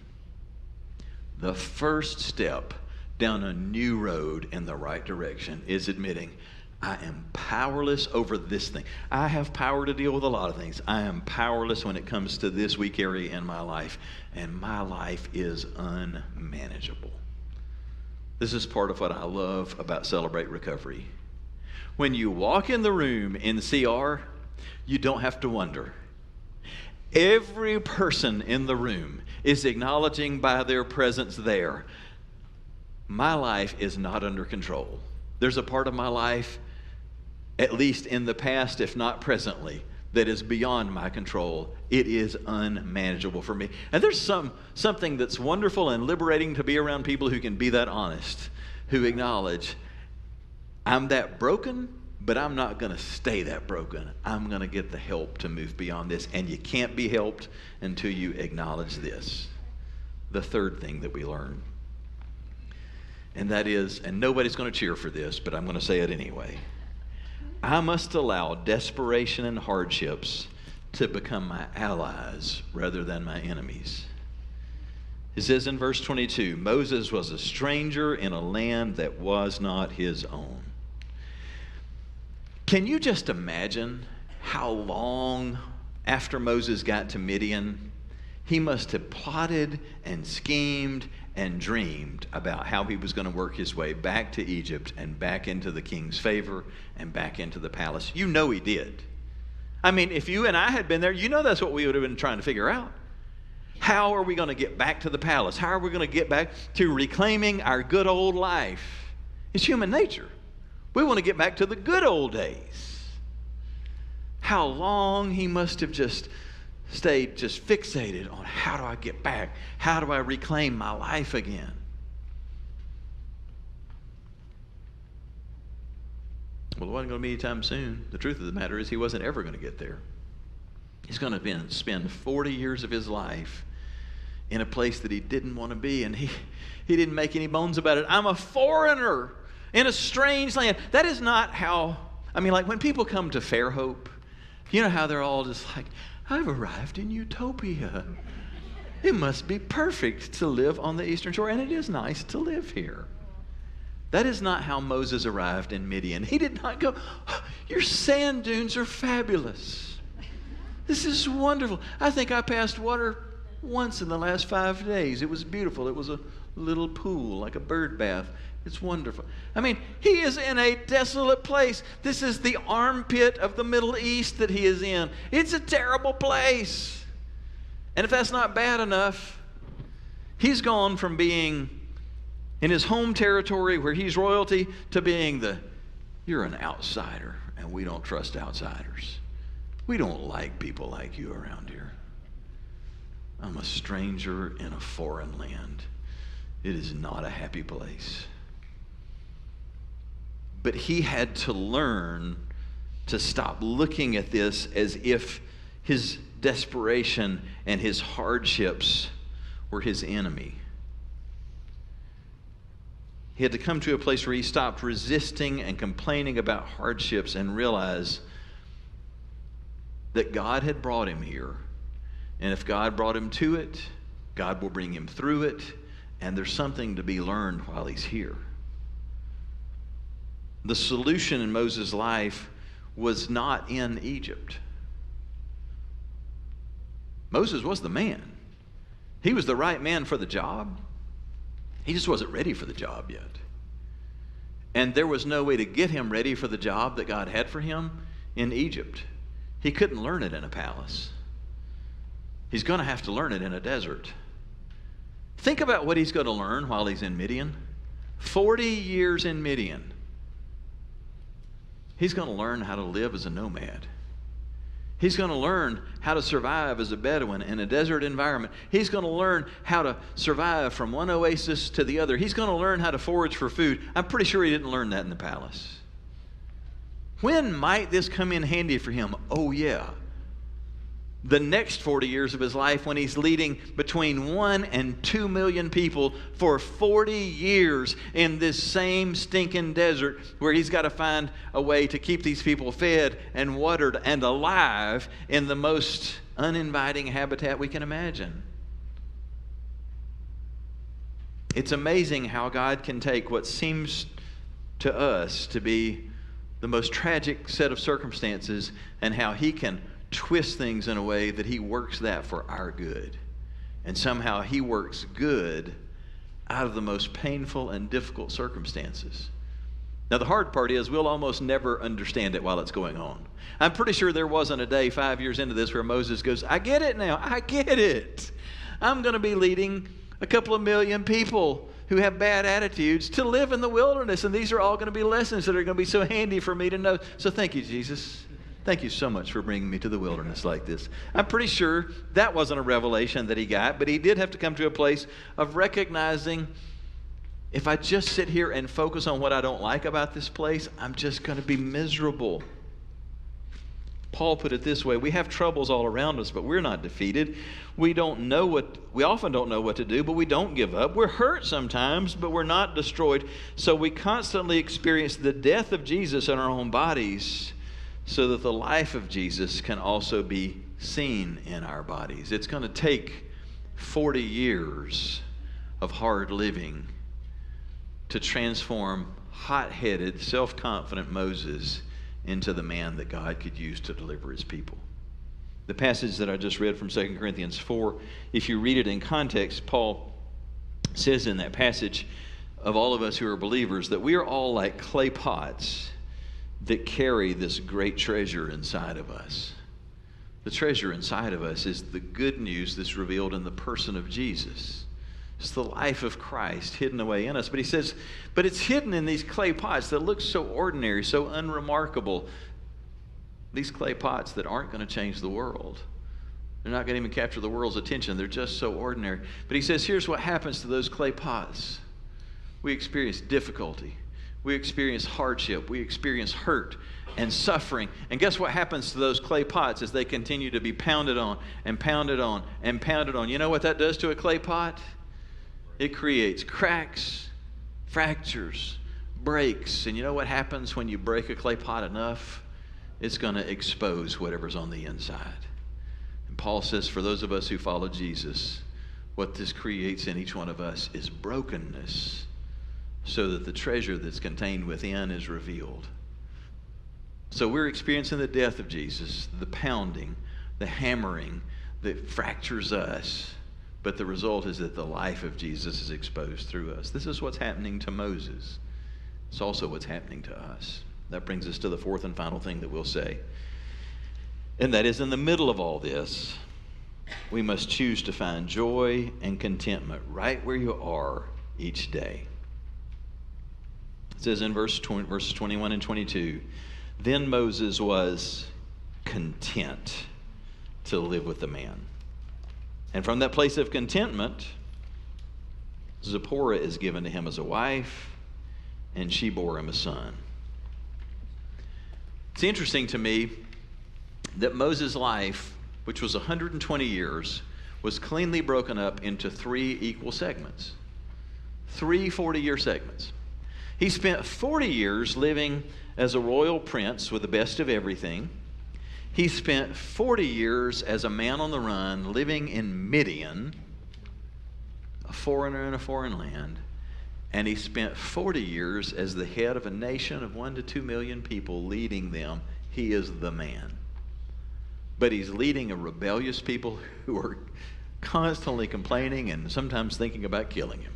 The first step down a new road in the right direction is admitting, I am powerless over this thing. I have power to deal with a lot of things. I am powerless when it comes to this weak area in my life, and my life is unmanageable. This is part of what I love about Celebrate Recovery. When you walk in the room in CR, you don't have to wonder. Every person in the room is acknowledging by their presence there, my life is not under control. There's a part of my life, at least in the past, if not presently, that is beyond my control. It is unmanageable for me. And there's something that's wonderful and liberating to be around people who can be that honest, who acknowledge, I'm that broken, but I'm not going to stay that broken. I'm going to get the help to move beyond this. And you can't be helped until you acknowledge this. The third thing that we learn. And that is, and nobody's going to cheer for this, but I'm going to say it anyway. I must allow desperation and hardships to become my allies rather than my enemies. It says in verse 22, Moses was a stranger in a land that was not his own. Can you just imagine how long after Moses got to Midian, he must have plotted and schemed and dreamed about how he was going to work his way back to Egypt and back into the king's favor and back into the palace. You know he did. I mean, if you and I had been there, you know that's what we would have been trying to figure out. How are we going to get back to the palace? How are we going to get back to reclaiming our good old life? It's human nature. We want to get back to the good old days. How long he must have just stayed just fixated on how do I get back? How do I reclaim my life again? Well, it wasn't going to be anytime soon. The truth of the matter is he wasn't ever going to get there. He's going to spend 40 years of his life in a place that he didn't want to be, and he didn't make any bones about it. I'm a foreigner in a strange land. That is not how, I mean, like when people come to Fairhope, you know how they're all just like, I've arrived in utopia. It must be perfect to live on the eastern shore, and it is nice to live here. That is not how Moses arrived in Midian. He did not go, oh, your sand dunes are fabulous. This is wonderful. I think I passed water once in the last 5 days. It was beautiful. It was a little pool, like a bird bath. It's wonderful. I mean, he is in a desolate place. This is the armpit of the Middle East that he is in. It's a terrible place. And if that's not bad enough, he's gone from being in his home territory where he's royalty to being you're an outsider, and we don't trust outsiders. We don't like people like you around here. I'm a stranger in a foreign land. It is not a happy place. But he had to learn to stop looking at this as if his desperation and his hardships were his enemy. He had to come to a place where he stopped resisting and complaining about hardships and realize that God had brought him here. And if God brought him to it, God will bring him through it. And there's something to be learned while he's here. The solution in Moses' life was not in Egypt. Moses was the man. He was the right man for the job. He just wasn't ready for the job yet. And there was no way to get him ready for the job that God had for him in Egypt. He couldn't learn it in a palace. He's going to have to learn it in a desert. Think about what he's going to learn while he's in Midian. 40 years in Midian. He's going to learn how to live as a nomad. He's going to learn how to survive as a Bedouin in a desert environment. He's going to learn how to survive from one oasis to the other. He's going to learn how to forage for food. I'm pretty sure he didn't learn that in the palace. When might this come in handy for him? Oh, yeah. The next 40 years of his life when he's leading between 1 and 2 million people for 40 years in this same stinking desert where he's got to find a way to keep these people fed and watered and alive in the most uninviting habitat we can imagine. It's amazing how God can take what seems to us to be the most tragic set of circumstances and how he can twist things in a way that he works that for our good. And somehow he works good out of the most painful and difficult circumstances. Now the hard part is we'll almost never understand it while it's going on. I'm pretty sure there wasn't a day 5 years into this where Moses goes, I get it now, I get it. I'm going to be leading a couple of million people who have bad attitudes to live in the wilderness, and these are all going to be lessons that are going to be so handy for me to know. So thank you, Jesus. Thank you so much for bringing me to the wilderness like this. I'm pretty sure that wasn't a revelation that he got, but he did have to come to a place of recognizing, if I just sit here and focus on what I don't like about this place, I'm just going to be miserable. Paul put it this way, we have troubles all around us, but we're not defeated. We often don't know what to do, but we don't give up. We're hurt sometimes, but we're not destroyed. So we constantly experience the death of Jesus in our own bodies, so that the life of Jesus can also be seen in our bodies. It's going to take 40 years of hard living to transform hot-headed, self-confident Moses into the man that God could use to deliver his people. The passage that I just read from 2 Corinthians 4, if you read it in context, Paul says in that passage of all of us who are believers that we are all like clay pots that carry this great treasure inside of us. The treasure inside of us is the good news that's revealed in the person of Jesus. It's the life of Christ hidden away in us. But he says, but it's hidden in these clay pots that look so ordinary, so unremarkable. These clay pots that aren't going to change the world. They're not going to even capture the world's attention. They're just so ordinary. But he says, here's what happens to those clay pots. We experience difficulty. We experience hardship. We experience hurt and suffering. And guess what happens to those clay pots as they continue to be pounded on and pounded on and pounded on? You know what that does to a clay pot? It creates cracks, fractures, breaks. And you know what happens when you break a clay pot enough? It's going to expose whatever's on the inside. And Paul says for those of us who follow Jesus, what this creates in each one of us is brokenness, so that the treasure that's contained within is revealed. So we're experiencing the death of Jesus, the pounding, the hammering that fractures us. But the result is that the life of Jesus is exposed through us. This is what's happening to Moses. It's also what's happening to us. That brings us to the fourth and final thing that we'll say. And that is, in the middle of all this, we must choose to find joy and contentment right where you are each day. It says in verses 21 and 22, then Moses was content to live with the man. And from that place of contentment, Zipporah is given to him as a wife, and she bore him a son. It's interesting to me that Moses' life, which was 120 years, was cleanly broken up into 3 equal segments. 3 40-year segments. He spent 40 years living as a royal prince with the best of everything. He spent 40 years as a man on the run, living in Midian, a foreigner in a foreign land. And he spent 40 years as the head of a nation of 1 to 2 million people, leading them. He is the man. But he's leading a rebellious people who are constantly complaining and sometimes thinking about killing him.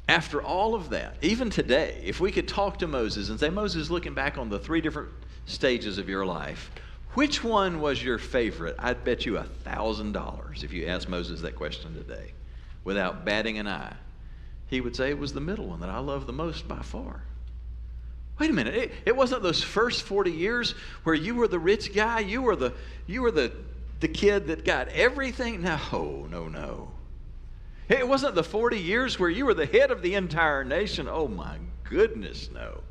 After all of that, even today, if we could talk to Moses and say, Moses, looking back on the 3 different stages of your life, which one was your favorite? I'd bet you $1,000 if you asked Moses that question today, without batting an eye. He would say it was the middle one that I love the most by far. Wait a minute, it wasn't those first 40 years where you were the rich guy, you were the kid that got everything? No. It wasn't the 40 years where you were the head of the entire nation. Oh my goodness, no.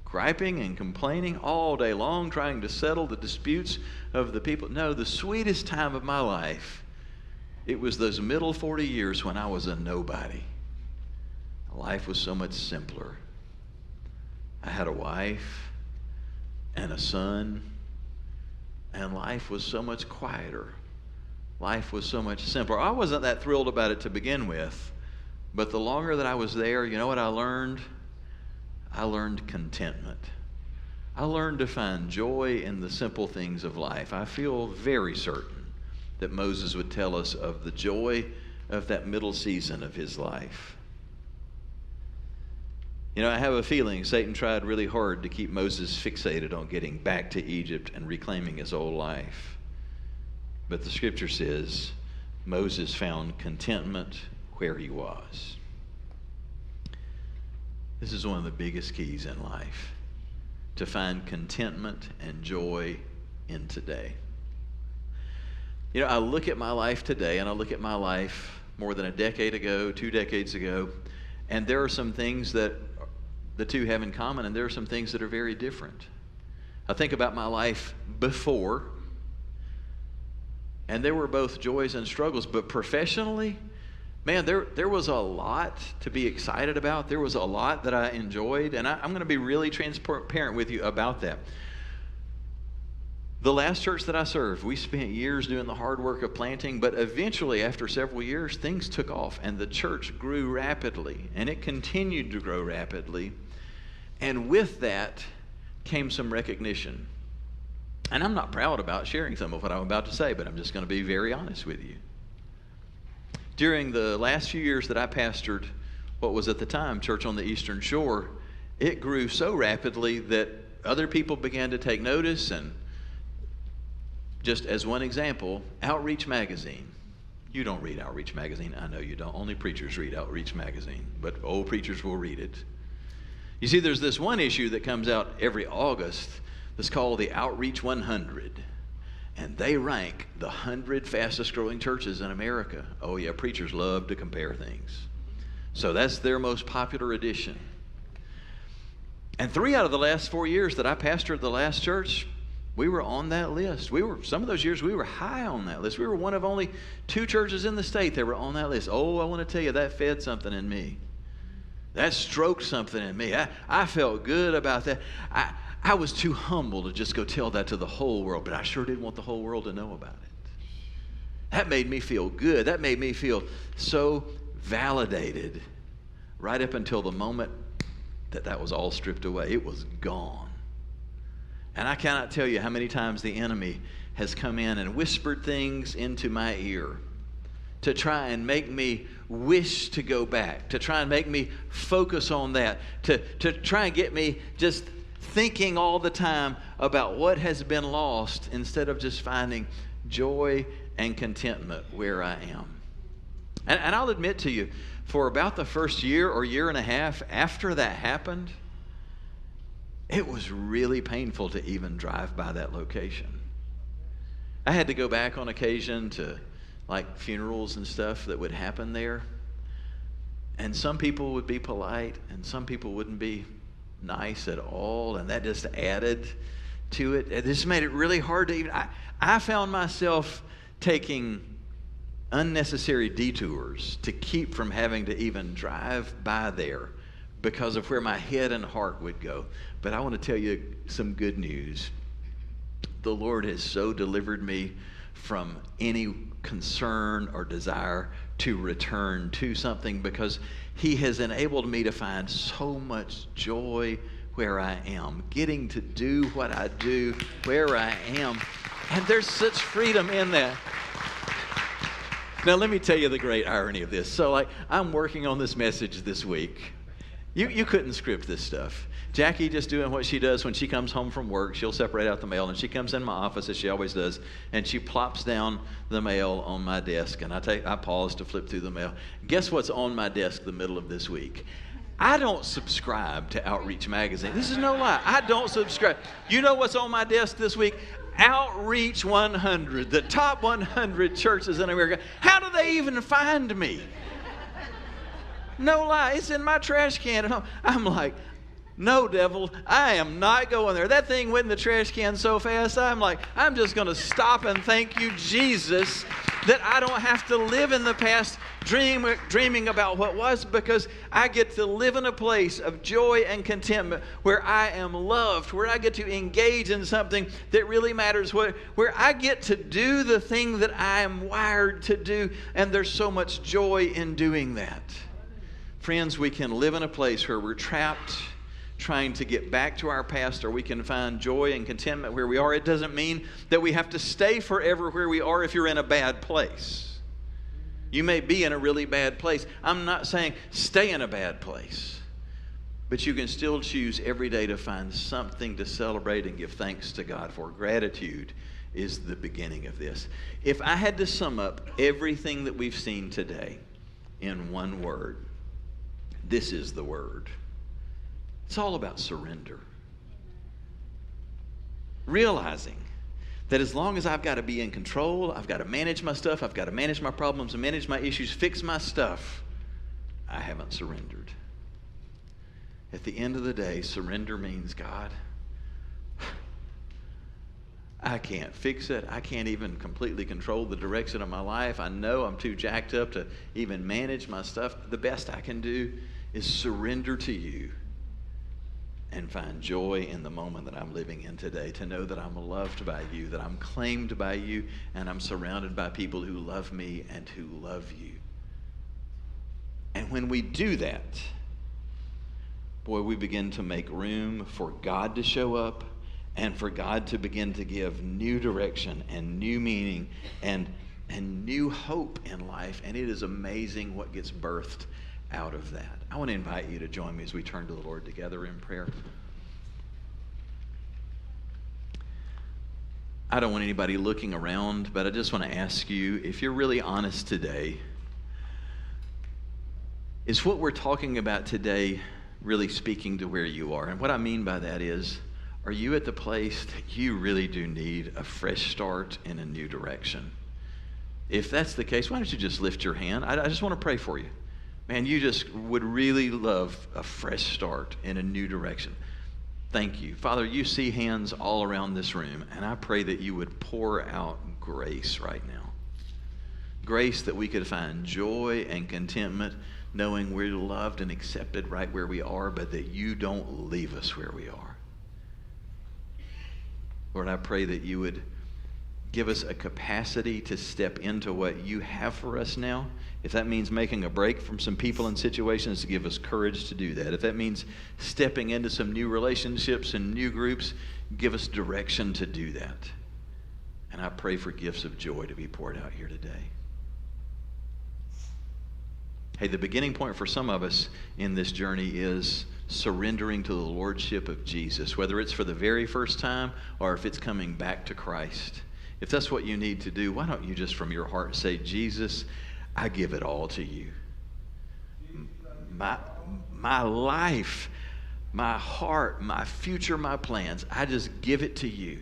Griping and complaining all day long, trying to settle the disputes of the people. No, the sweetest time of my life, it was those middle 40 years when I was a nobody. Life was so much simpler. I had a wife and a son, and life was so much quieter. Life was so much simpler. I wasn't that thrilled about it to begin with, but the longer that I was there, you know what I learned? I learned contentment. I learned to find joy in the simple things of life. I feel very certain that Moses would tell us of the joy of that middle season of his life. You know, I have a feeling Satan tried really hard to keep Moses fixated on getting back to Egypt and reclaiming his old life. But the scripture says Moses found contentment where he was. This is one of the biggest keys in life, to find contentment and joy in today. You know, I look at my life today, and I look at my life more than a decade ago, 2 decades ago, and there are some things that the two have in common, and there are some things that are very different. I think about my life before, and there were both joys and struggles, but professionally, man, there was a lot to be excited about. There was a lot that I enjoyed, and I'm going to be really transparent with you about that. The last church that I served, we spent years doing the hard work of planting, but eventually, after several years, things took off, and the church grew rapidly, and it continued to grow rapidly. And with that came some recognition. And I'm not proud about sharing some of what I'm about to say, but I'm just going to be very honest with you. During the last few years that I pastored what was at the time Church on the Eastern Shore, it grew so rapidly that other people began to take notice. And just as one example, Outreach Magazine. You don't read Outreach Magazine. I know you don't. Only preachers read Outreach Magazine, but old preachers will read it. You see, there's this one issue that comes out every August that's called the Outreach 100. And they rank the 100 fastest growing churches in America. Oh yeah, preachers love to compare things. So that's their most popular edition. And 3 out of the last 4 years that I pastored the last church, we were on that list. Some of those years we were high on that list. We were one of only 2 churches in the state that were on that list. Oh, I want to tell you, that fed something in me. That stroked something in me. I felt good about that. I was too humble to just go tell that to the whole world, but I sure did want the whole world to know about it. That made me feel good. That made me feel so validated right up until the moment that was all stripped away. It was gone. And I cannot tell you how many times the enemy has come in and whispered things into my ear to try and make me wish to go back, to try and make me focus on that, to try and get me just thinking all the time about what has been lost instead of just finding joy and contentment where I am. And I'll admit to you, for about the first year or year and a half after that happened, it was really painful to even drive by that location. I had to go back on occasion to like funerals and stuff that would happen there. And some people would be polite and some people wouldn't be nice at all, and that just added to it. It just made it really hard to even. I found myself taking unnecessary detours to keep from having to even drive by there because of where my head and heart would go. But I want to tell you some good news. The Lord has so delivered me from any concern or desire to return to something, because He has enabled me to find so much joy where I am, getting to do what I do where I am. And there's such freedom in that. Now, let me tell you the great irony of this. So, I'm working on this message this week. You couldn't script this stuff. Jackie just doing what she does when she comes home from work. She'll separate out the mail, and she comes in my office, as she always does, and she plops down the mail on my desk, and I pause to flip through the mail. Guess what's on my desk the middle of this week? I don't subscribe to Outreach Magazine. This is no lie. I don't subscribe. You know what's on my desk this week? Outreach 100, the top 100 churches in America. How do they even find me? No lie. It's in my trash can at home. I'm like, no, devil, I am not going there. That thing went in the trash can so fast, I'm just going to stop and thank you, Jesus, that I don't have to live in the past dreaming about what was, because I get to live in a place of joy and contentment where I am loved, where I get to engage in something that really matters, where I get to do the thing that I am wired to do, and there's so much joy in doing that. Friends, we can live in a place where we're trapped trying to get back to our past, or we can find joy and contentment where we are. It doesn't mean that we have to stay forever where we are if you're in a bad place. You may be in a really bad place. I'm not saying stay in a bad place, but you can still choose every day to find something to celebrate and give thanks to God for. Gratitude is the beginning of this. If I had to sum up everything that we've seen today in one word, this is the word. It's all about surrender. Realizing that as long as I've got to be in control, I've got to manage my stuff, I've got to manage my problems and manage my issues, fix my stuff, I haven't surrendered. At the end of the day, surrender means, God, I can't fix it. I can't even completely control the direction of my life. I know I'm too jacked up to even manage my stuff. The best I can do is surrender to you and find joy in the moment that I'm living in today, to know that I'm loved by you, that I'm claimed by you, and I'm surrounded by people who love me and who love you. And when we do that, boy, we begin to make room for God to show up and for God to begin to give new direction and new meaning and new hope in life. And it is amazing what gets birthed out of that. I want to invite you to join me as we turn to the Lord together in prayer. I don't want anybody looking around, but I just want to ask you, if you're really honest today, is what we're talking about today really speaking to where you are? And what I mean by that is, are you at the place that you really do need a fresh start in a new direction? If that's the case, why don't you just lift your hand? I just want to pray for you. Man, you just would really love a fresh start in a new direction. Thank you. Father, you see hands all around this room, and I pray that you would pour out grace right now. Grace that we could find joy and contentment, knowing we're loved and accepted right where we are, but that you don't leave us where we are. Lord, I pray that you would give us a capacity to step into what you have for us now. If that means making a break from some people and situations, to give us courage to do that. If that means stepping into some new relationships and new groups, give us direction to do that. And I pray for gifts of joy to be poured out here today. Hey, the beginning point for some of us in this journey is surrendering to the lordship of Jesus, whether it's for the very first time or if it's coming back to Christ. If that's what you need to do, why don't you just from your heart say, Jesus, I give it all to you. My life, my heart, my future, my plans, I just give it to you.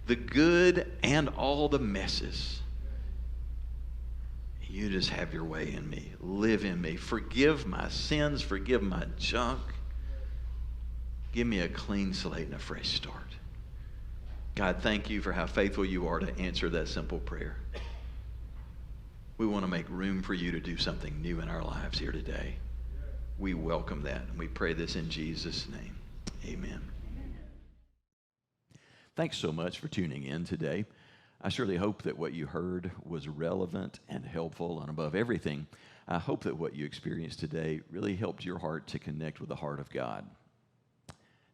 The good and all the messes. You just have your way in me. Live in me. Forgive my sins. Forgive my junk. Give me a clean slate and a fresh start. God, thank you for how faithful you are to answer that simple prayer. We want to make room for you to do something new in our lives here today. We welcome that, and we pray this in Jesus' name. Amen. Thanks so much for tuning in today. I surely hope that what you heard was relevant and helpful, and above everything, I hope that what you experienced today really helped your heart to connect with the heart of God.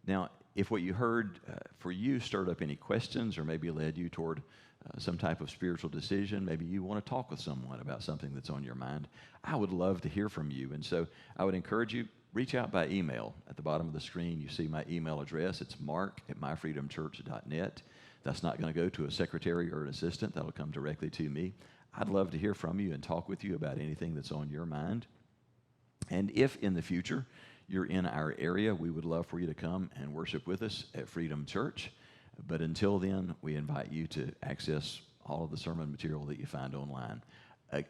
Now, if what you heard for you stirred up any questions or maybe led you toward some type of spiritual decision, maybe you want to talk with someone about something that's on your mind, I would love to hear from you. And so I would encourage you, reach out by email. At the bottom of the screen, you see my email address. It's mark@myfreedomchurch.net. That's not going to go to a secretary or an assistant. That'll come directly to me. I'd love to hear from you and talk with you about anything that's on your mind. And if in the future you're in our area, we would love for you to come and worship with us at Freedom Church. But until then, we invite you to access all of the sermon material that you find online.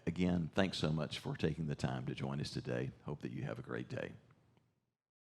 Again, thanks so much for taking the time to join us today. Hope that you have a great day.